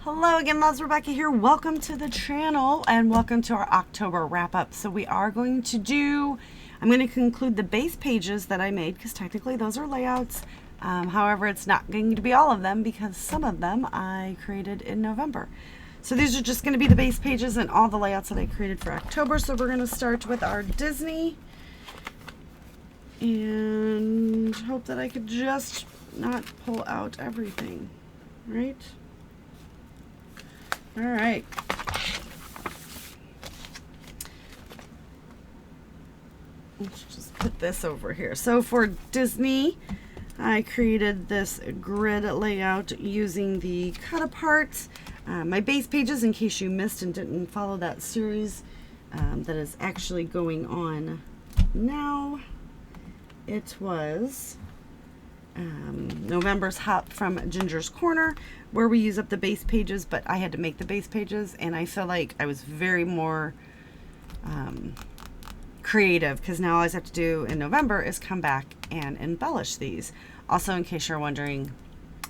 Hello again, loves. Rebecca here. Welcome to the channel and welcome to our October wrap up. So we are going to I'm going to conclude the base pages that I made because technically those are layouts. However, it's not going to be all of them because some of them I created in November. So these are just going to be the base pages and all the layouts that I created for October. So we're going to start with our Disney and hope that I could just not pull out everything, right? All right. Let's just put this over here. So for Disney, I created this grid layout using the cut apart. My base pages, in case you missed and didn't follow that series, that is actually going on now. It was November's Hop from Ginger's Corner, where we use up the base pages, but I had to make the base pages, and I feel like I was very more creative because now all I have to do in November is come back and embellish these. Also, in case you're wondering,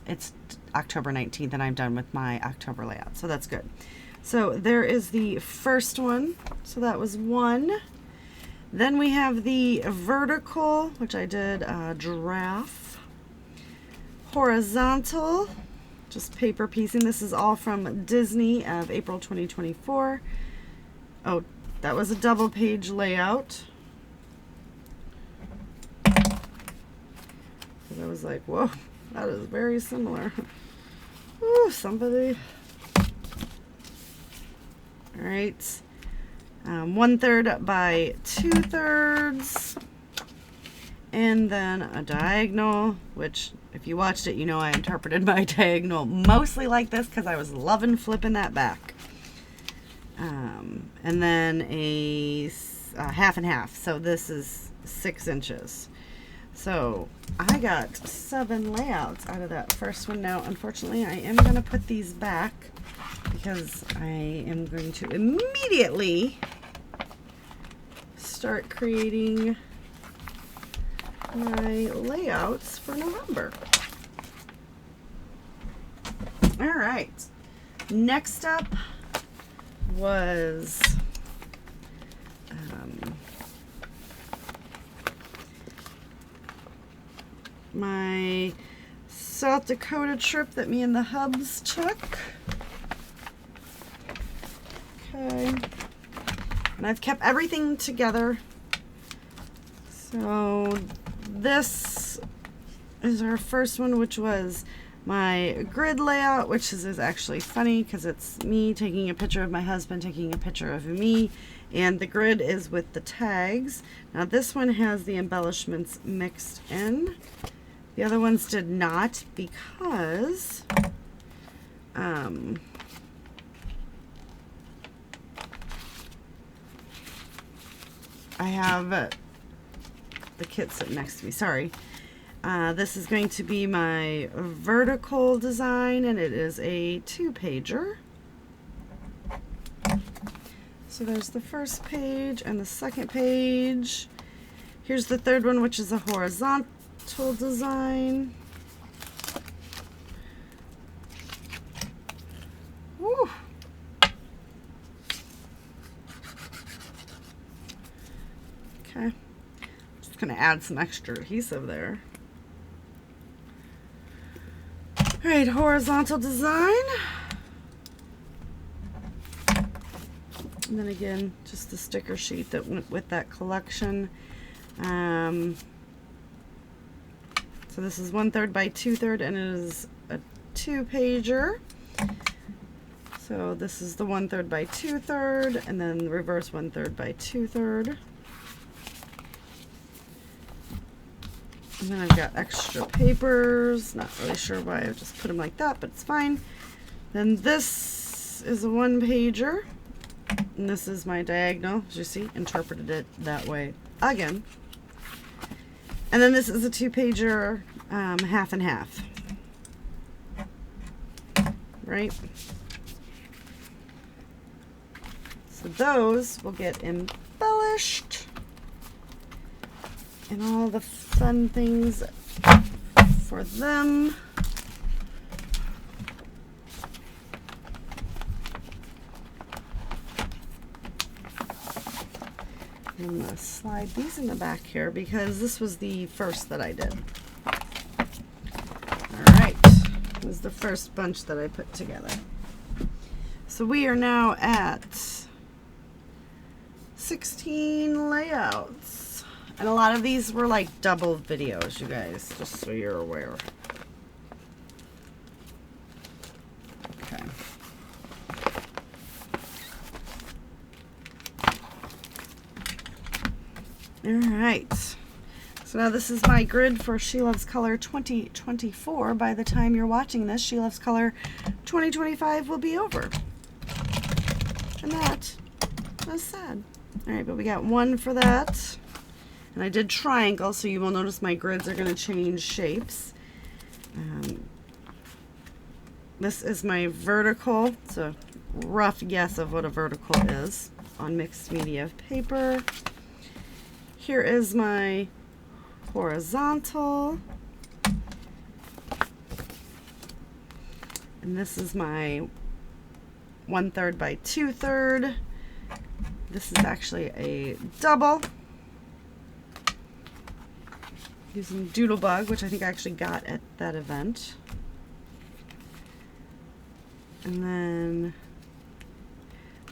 it's October 19th and I'm done with my October layout, so that's good. So there is the first one. So that was one. Then we have the vertical, which I did giraffe. Horizontal, just paper piecing. This is all from Disney of April 2024. Oh, that was a double page layout. I was like, whoa, that is very similar. Ooh, somebody. All right. 1/3 by 2/3. And then a diagonal, which if you watched it, you know I interpreted my diagonal mostly like this because I was loving flipping that back. And then a half and half. So this is 6 inches. So I got 7 layouts out of that first one. Now, unfortunately, I am going to put these back because I am going to immediately start creating my layouts for November. All right. Next up was my South Dakota trip that me and the hubs took. Okay. And I've kept everything together. So this is our first one, which was my grid layout, which is actually funny because it's me taking a picture of my husband, taking a picture of me, and the grid is with the tags. Now this one has the embellishments mixed in. The other ones did not because I have the kit sitting next to me. Sorry. This is going to be my vertical design, and it is a 2-pager. So there's the first page and the second page. Here's the third one, which is a horizontal design. Woo. Okay. Just gonna add some extra adhesive there. All right, horizontal design. And then again, just the sticker sheet that went with that collection. So this is 1/3 by 2/3, and it is a 2-pager. So this is the 1/3 by 2/3, and then the reverse 1/3 by 2/3. And then I've got extra papers. Not really sure why I just put them like that, but it's fine. Then this is a 1-pager. And this is my diagonal. As you see, interpreted it that way again. And then this is a 2-pager, half and half. Right? So those will get embellished. And all the fun things for them. I'm going to slide these in the back here because this was the first that I did. Alright, this was the first bunch that I put together. So we are now at 16 layouts. And a lot of these were like double videos, you guys, just so you're aware. Okay. Alright. So now this is my grid for She Loves Color 2024. By the time you're watching this, She Loves Color 2025 will be over. And that was sad. Alright, but we got one for that. And I did triangle, so you will notice my grids are going to change shapes. This is my vertical. It's a rough guess of what a vertical is on mixed media paper. Here is my horizontal. And this is my 1/3 by 2/3. This is actually a double. Using Doodlebug, which I think I actually got at that event. And then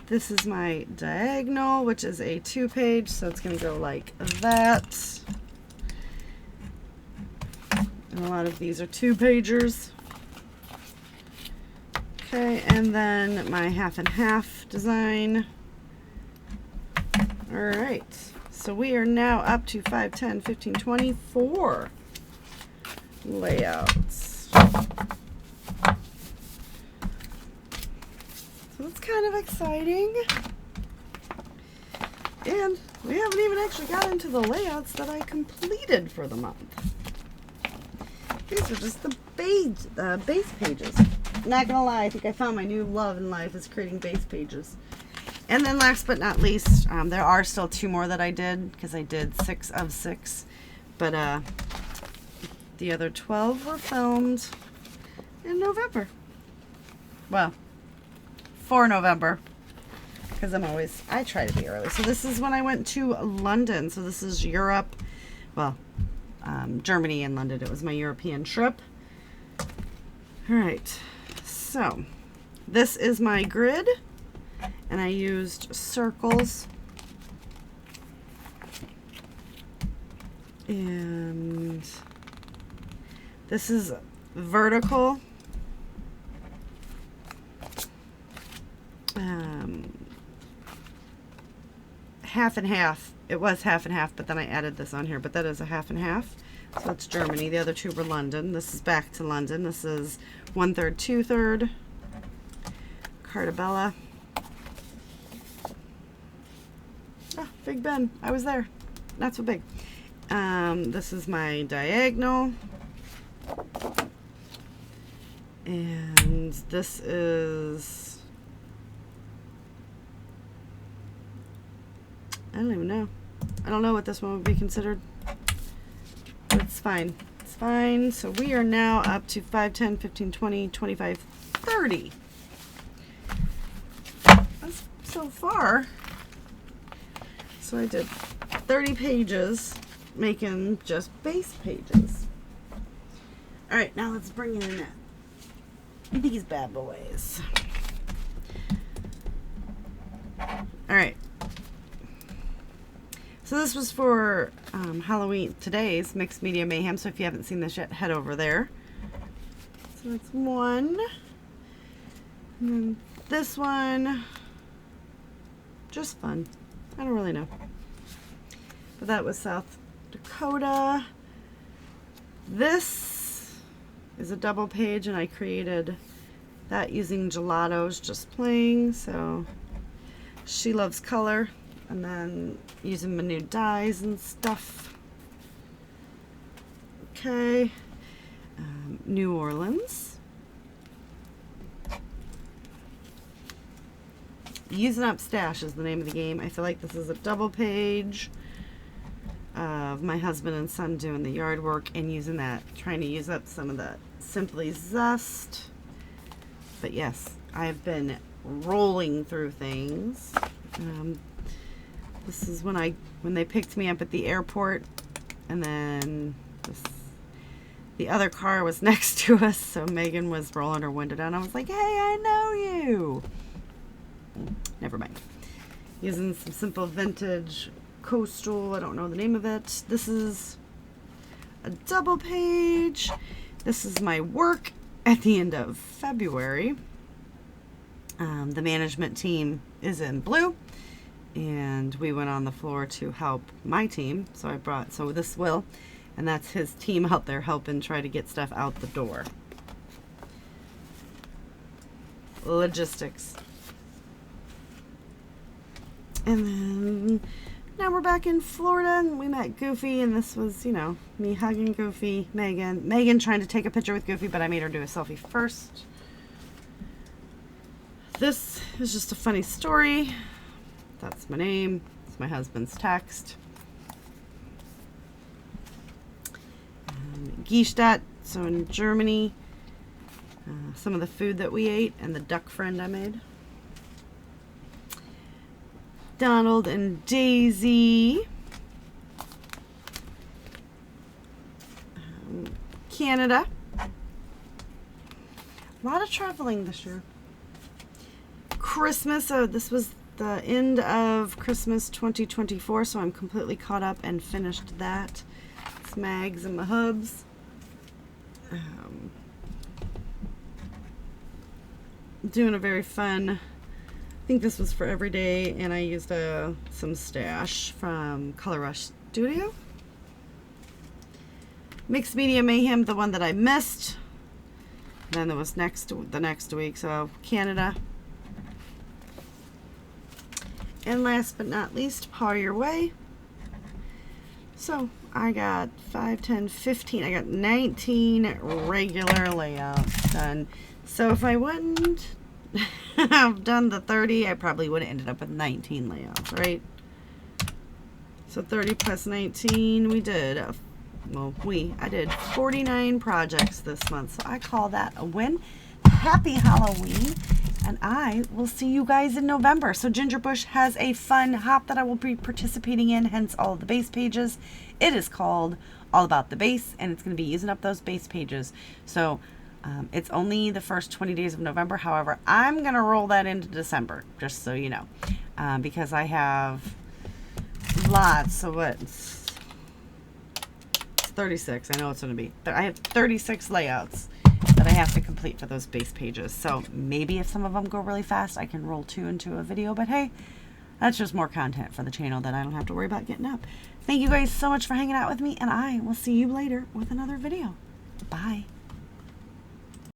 this is my diagonal, which is a 2-page, so it's going to go like that. And a lot of these are 2-pagers. Okay, and then my half and half design. All right. So we are now up to 5, 10, 15, 24 layouts. So it's kind of exciting. And we haven't even actually got into the layouts that I completed for the month. These are just the base pages. Not gonna lie, I think I found my new love in life is creating base pages. And then last but not least, there are still 2 more that I did because I did 6 of 6. But the other 12 were filmed in November. Well, for November, because I try to be early. So this is when I went to London. So this is Europe, well, Germany and London. It was my European trip. All right, so this is my grid. And I used circles. And this is vertical. Half and half. It was half and half, but then I added this on here. But that is a half and half. So that's Germany. The other 2 were London. This is back to London. This is 1/3, 2/3. Cartabella. Oh, Big Ben. I was there. Not so big. This is my diagonal. And this is... I don't even know. I don't know what this one would be considered. But it's fine. It's fine. So we are now up to 5, 10, 15, 20, 25, 30. That's so far. So I did 30 pages, making just base pages. All right, now let's bring in these bad boys. All right. So this was for Halloween, today's Mixed Media Mayhem. So if you haven't seen this yet, head over there. So that's one. And then this one, just fun. I don't really know. But that was South Dakota. This is a double page, and I created that using gelatos, just plain. So She Loves Color, and then using my new dyes and stuff. Okay. New Orleans. Using Up Stash is the name of the game. I feel like this is a double page of my husband and son doing the yard work and using that, trying to use up some of the Simply Zest. But yes, I've been rolling through things. This is when I when they picked me up at the airport, and then the other car was next to us, so Megan was rolling her window down. I was like, hey, I know you. Never mind. Using some simple vintage coastal, I don't know the name of it. This is a double page. This is my work at the end of February. The management team is in blue, and we went on the floor to help my team. So this Will, and that's his team out there helping try to get stuff out the door. Logistics. And then now we're back in Florida, and we met Goofy, and this was, you know, me hugging Goofy, Megan trying to take a picture with Goofy, but I made her do a selfie first. This is just a funny story. That's my name. It's my husband's text. Gstaad, so in Germany, some of the food that we ate, and the duck friend I made. Donald and Daisy. Canada. A lot of traveling this year. Christmas, so this was the end of Christmas 2024, so I'm completely caught up and finished that. It's Mags and my hubs. Doing a very fun, I think this was for every day, and I used some stash from Color Rush Studio. Mixed Media Mayhem, the one that I missed. Then there was the next week, so Canada. And last but not least, Paw Your Way. So I got 5, 10, 15. I got 19 regular layouts done. So if I wouldn't have done the 30, I probably would have ended up with 19 layouts, right? So 30 plus 19, we did. I did 49 projects this month. So I call that a win. Happy Halloween. And I will see you guys in November. So Ginger Bush has a fun hop that I will be participating in, hence all of the base pages. It is called All About the Base, and it's going to be using up those base pages. So it's only the first 20 days of November. However, I'm going to roll that into December, just so you know. Because I have lots. So it's 36. I know it's going to be. I have 36 layouts that I have to complete for those base pages. So maybe if some of them go really fast, I can roll 2 into a video. But hey, that's just more content for the channel that I don't have to worry about getting up. Thank you guys so much for hanging out with me, and I will see you later with another video. Bye.